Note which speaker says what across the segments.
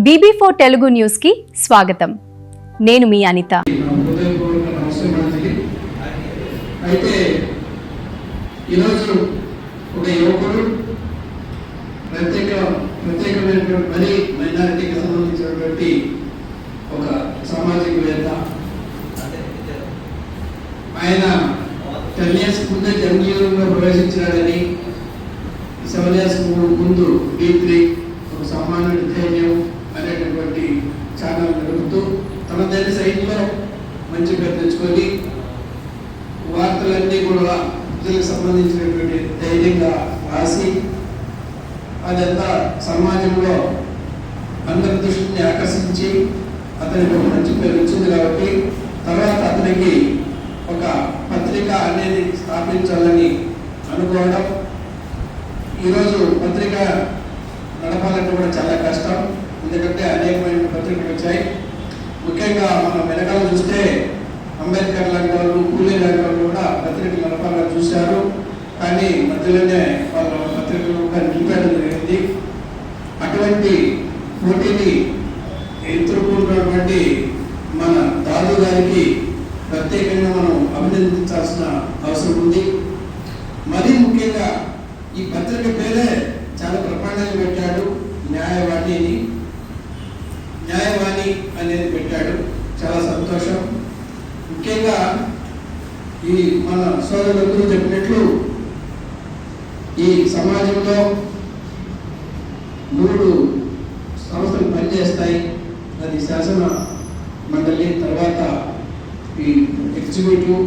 Speaker 1: BB4 Telugu news కి స్వాగతం. నేను మీ అనిత.
Speaker 2: అయితే ఈరోజు ఒక యువకుడు ప్రత్యేకమైనటువంటి మరి మైనారిటీకి సంబంధించినటువంటి ఒక సామాజికవేత్త. ఆయన 10 years ముందే జనజీవనంలో ప్రవేశించాడని, 7 years ముందు D3 ఒక సామాన్యుడి ధైర్యం అనేటటువంటి ఛానల్ నడుపుతూ తనదైన శైలిలో మంచి పేరు తెచ్చుకొని వార్తలన్నీ కూడా ప్రజలకు సంబంధించినటువంటి ధైర్యంగా రాసి అదంతా సమాజంలో అందరి దృష్టిని ఆకర్షించి అతనికి ఒక మంచి పేరు వచ్చింది. కాబట్టి తర్వాత అతనికి ఒక పత్రిక అనేది స్థాపించాలని అనుకోవడం. ఈరోజు పత్రిక నడపాలంటే కూడా చాలా కష్టం, ఎందుకంటే అనేకమైన పత్రికలు వచ్చాయి. ముఖ్యంగా మనం వెనకాల చూస్తే అంబేద్కర్ లాంటి వాళ్ళు, పూలే లాంటి వాళ్ళు కూడా పత్రికలు నడపాలని చూశారు. కానీ మధ్యలోనే వాళ్ళ పత్రికలు కూడా నిలిపేయడం జరిగింది. అటువంటి పోటీని ఎదుర్కొన్నటువంటి మన దాదు గారికి ప్రత్యేకంగా మనం అభినందించాల్సిన అవసరం ఉంది. మరీ ముఖ్యంగా ఈ పత్రిక పేరే చాలా ప్రమాణాలు పెట్టాడు. న్యాయవాణి అనేది పెట్టాడు. చాలా సంతోషం. ముఖ్యంగా ఈ మన సోదరులందరూ చెప్పినట్లు ఈ సమాజంలో 3 సంస్థలు పనిచేస్తాయి. అది శాసన మండలి, తర్వాత ఈ ఎగ్జిక్యూటివ్,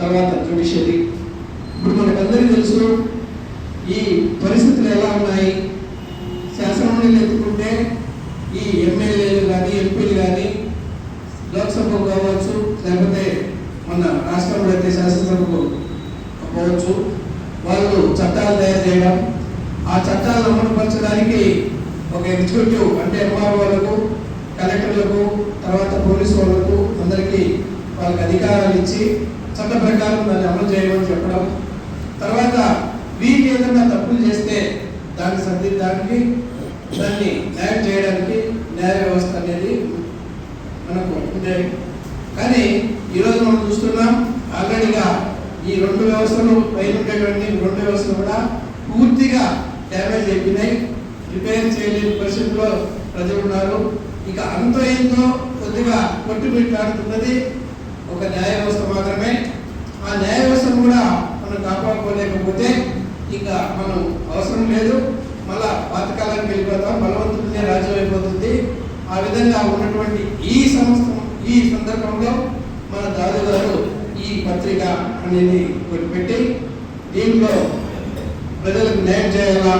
Speaker 2: తర్వాత జ్యుడిషియరీ. ఇప్పుడు మనకందరికీ తెలుసు ఈ పరిస్థితులు ఎలా ఉన్నాయి. శాసనమండలి ఎత్తుకుంటే ఈ ఎమ్మెల్యేలు కానీ, ఎంపీలు కానీ, లోక్సభకు కావచ్చు, లేకపోతే మన రాష్ట్రంలో అయితే శాసనసభకు పోవచ్చు, వాళ్ళు చట్టాలు తయారు చేయడం, ఆ చట్టాలను అమలుపరచడానికి ఒక ఎగ్జిక్యూటివ్ అంటే ఎంఆర్ఓలకు, కలెక్టర్లకు, తర్వాత పోలీసు వాళ్ళకు అందరికీ వాళ్ళకి అధికారాలు ఇచ్చి చట్ట ప్రకారం దాన్ని అమలు చేయమని చెప్పడం. తర్వాత వీరికి ఏదైనా తప్పులు చేస్తే దాన్ని సర్దిద్దడానికి, దాన్ని న్యాయం చేయడానికి న్యాయ వ్యవస్థ అనేది మనకు ఉండేది. కానీ ఈరోజు మనం చూస్తున్నాం, ఆల్రెడీగా ఈ 2 వ్యవస్థలు పైన ఉండేటువంటి 2 వ్యవస్థలు కూడా పూర్తిగా డ్యామేజ్ అయిపోయినాయి. రిపేర్ చేయలేని పరిస్థితుల్లో ప్రజలు ఉన్నారు. ఇక అంతో ఎంతో కొద్దిగా కొట్టుమిట్లాడుతున్నది ఒక న్యాయ వ్యవస్థ మాత్రమే. ఆ న్యాయ వ్యవస్థను కూడా మనం కాపాడుకోలేకపోతే ఇక మనం అవసరం లేదు, మళ్ళా పాతకాలానికి వెళ్ళిపోతాం, బలవంతుడినే రాజ్యం అయిపోతుంది. ఆ విధంగా ఉన్నటువంటి ఈ సందర్భంలో మన దాదు గారు ఈ పత్రిక అనేది పెట్టి దీంట్లో ప్రజలకు న్యాయం చేయాలా,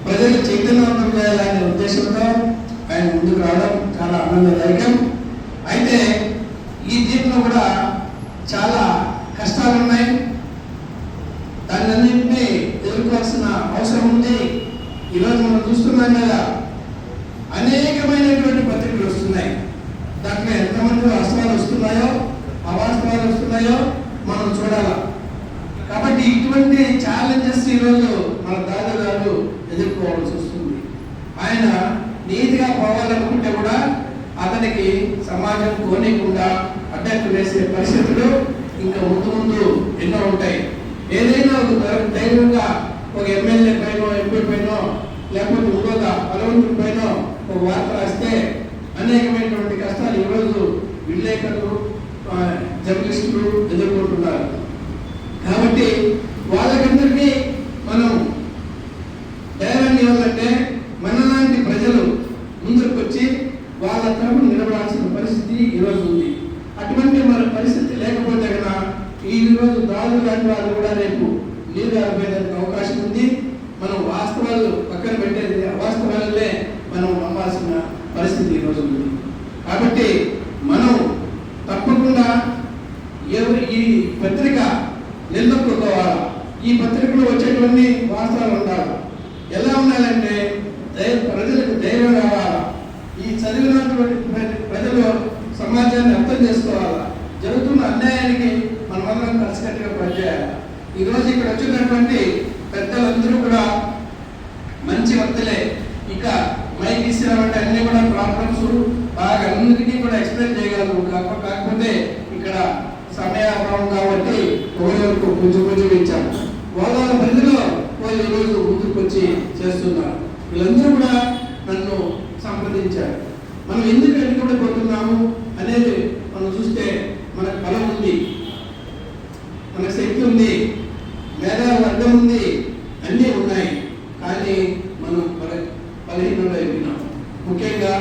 Speaker 2: ప్రజలు చైతన్యవంతం చేయాలనే ఉద్దేశంతో ఆయన ముందుకు రావడం చాలా ఆనందదాయకం. అయితే ఈ దీంట్లో కూడా చాలా కష్టాలు ఉన్నాయి. దాన్నింటినీ ఎదుర్కోవాల్సిన అవసరం ఉంది. ఈరోజు మనం చూస్తున్నాం కదా, అనేకమైనటువంటి పత్రికలు వస్తున్నాయి. దాంట్లో ఎంతమంది వాస్తవాలు వస్తున్నాయో, అవాస్తవాలు వస్తున్నాయో మనం చూడాలి. కాబట్టి ఇటువంటి ఛాలెంజెస్ ఈరోజు మన దాదా గారు ఎదుర్కోవాల్సి వస్తుంది. ఆయన నీతిగా పోవాలనుకుంటే కూడా అతనికి సమాజం కోనికుండా అడ్డంకు వేసే పరిస్థితులు ఇంకా ముందు ఎన్నో ఉంటాయి. ఏదైనా ఒక ధైర్యంగా ఒక ఎమ్మెల్యే పైన, ఎంపీ పైన, లేకపోతే ఇంకొక బలవంతుడి పైన ఒక వార్త రాస్తే అనేకమైనటువంటి కష్టాలు ఈరోజు విలేకరులు, జర్నలిస్టులు ఎదుర్కొంటున్నారు. కాబట్టి వాళ్ళకందరికీ మనం ధైర్యాన్ని ఇవ్వాలంటే మనలాంటి ప్రజలు ముందుకు వచ్చి వాళ్ళ తరపున నిలబడాల్సిన పరిస్థితి ఈరోజు ఉంది. అటువంటి మన పరిస్థితి లేకపోతే కనుక ఈరోజు దాదు లాంటి వాళ్ళు కూడా రేపు లీడర్ పోయేందుకు అవకాశం ఉంది. మనం వాస్తవాలు పక్కన పెట్టేది అవాస్తవాలనే మనం నమ్మాల్సిన పరిస్థితి ఈరోజు ఉంది. కాబట్టి మనం తప్పకుండా ఈ పత్రిక నిలదొక్కుకోవాలి. ఈ పత్రికలో వచ్చేటువంటి వాస్తవాలు ఉండాలి. ఎలా ఉండాలంటే ప్రజలకు ధైర్యం రావాలా, ఈ చదివినటువంటి ప్రజలు సమాజాన్ని అర్థం చేసుకోవాలా, జరుగుతున్న అన్యాయానికి మనమందరం కలిసికట్టుగా పనిచేయాలి. ఈరోజు ఇక్కడ వచ్చినటువంటి పెద్దలందరూ కూడా మంచి వ్యక్తులే. ఇక మైక్ ఇచ్చినామంటే అన్ని కూడా ప్రాబ్లమ్స్ బాగా అన్నిటికీ కూడా ఎక్స్ప్లెయిన్ చేయగలరు. కాకపోతే ఇక్కడ సమయాభావం కాబట్టి ఒకరికి కొంచెం ఇచ్చాము. వాళ్ళ పరిధిలో వాళ్ళు ఈరోజు ముందుకు వచ్చి చేస్తున్నారు. వీళ్ళందరూ కూడా నన్ను సంప్రదించారు. మనం ఎందుకు వెనుకబడిపోతున్నాము అనేది మనం చూస్తే మనకు బలం ఉంది, మనకు శక్తి ఉంది, మేధావి వర్గం ఉంది, అన్నీ ఉన్నాయి. కానీ మనం బలహీనంగా అయిపోయినాం. ముఖ్యంగా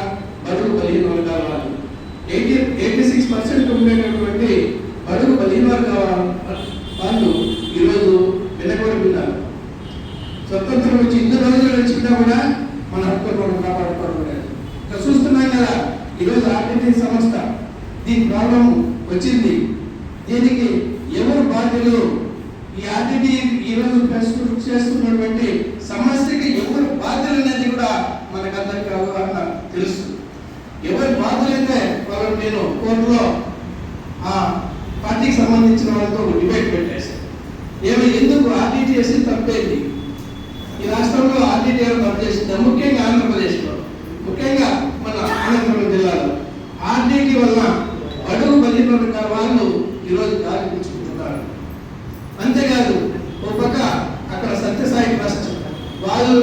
Speaker 2: బడుగు బలహీన వర్గాల వాళ్ళు 86% ఉండేటటువంటి బడుగు బలహీన వర్గాల వాళ్ళు ఈరోజు వెనకబడిపోయినారు. స్వతంత్రం వచ్చి ఇన్ని రోజులు వచ్చినా కూడా మన హక్కులు మనం కాపాడుకోవడం ఇక్కడ చూస్తున్నాం కదా. ఈరోజు ఆర్టీటీ సంస్థ దీని ప్రాబ్లం వచ్చింది. దీనికి ఎవరు బాధ్యులు? ఈ ఆర్టీటీ ఈరోజు చేస్తున్నటువంటి సమస్యకి ఎవరు బాధ్యులు అనేది కూడా మనకందరికీ అవగాహన తెలుసు. ఎవరు బాధ్యులైతే వాళ్ళు నేను కోర్టులో ఆ పార్టీకి సంబంధించిన వాళ్ళతో డిబేట్ పెట్టేశాను. ఎందుకు ఆర్టీటీ చేసి తప్పేంది? ఈ రాష్ట్రంలో ఆర్టీటీ తప్పు చేసింది, ముఖ్యంగా ఆంధ్రప్రదేశ్లో, ముఖ్యంగా మన అనంతపురం జిల్లాలో ఆర్టీటీ వల్ల బడుగు బలహీన వర్గాల వాళ్ళు ఈరోజు దారి పుచ్చుకుంటున్నారు. అంతేకాదు ఒక పక్క అక్కడ సత్యసాయి ట్రస్ట్ వాళ్ళు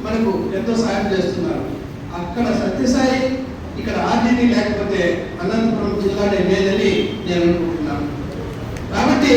Speaker 2: మనకు ఎంతో సాయం చేస్తున్నారు. అక్కడ సత్యసాయి, ఇక్కడ ఆర్టీటీ లేకపోతే అనంతపురం జిల్లానే లేదని నేను అనుకుంటున్నాను. కాబట్టి